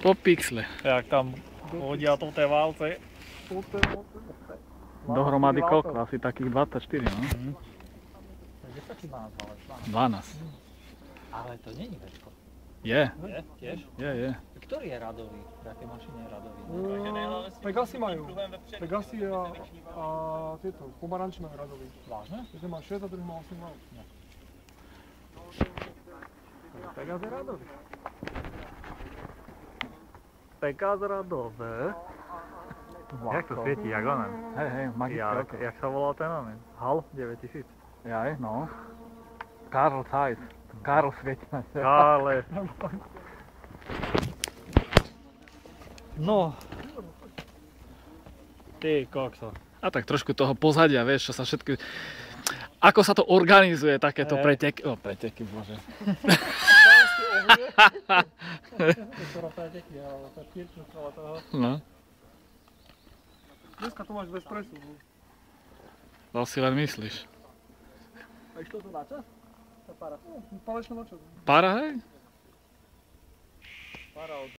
Po pixle. Jak tam hodia to tie válce. Dohromady koľko? Asi takých 24, no? 10 či 12 válec? 12. Ale to nie je večko. Je. Je? Tiež? Je. Ktorý je radový? V aké mašine je radový? Pegasi majú. Pegasi a tieto, pomaranči majú radový. Vážne? Jeden má 6 a druhý má 8 válc. Pegas je radový. Pegas radové. Jak to svieti, jak onen? Hej, magické oko. Jak sa volal ten onen? HAL 9000. Jaj, no. Carl Zeiss. Karl svieti na teba. Kále. No. Ty kokso. A tak trošku toho pozadia, vieš, čo sa všetky... Ako sa to organizuje, takéto preteky... preteky, bože. No. Dneska to máš bez presu. To si len myslíš. A išlo to na čas? Para. Palečná na čas. Para, hej? Para od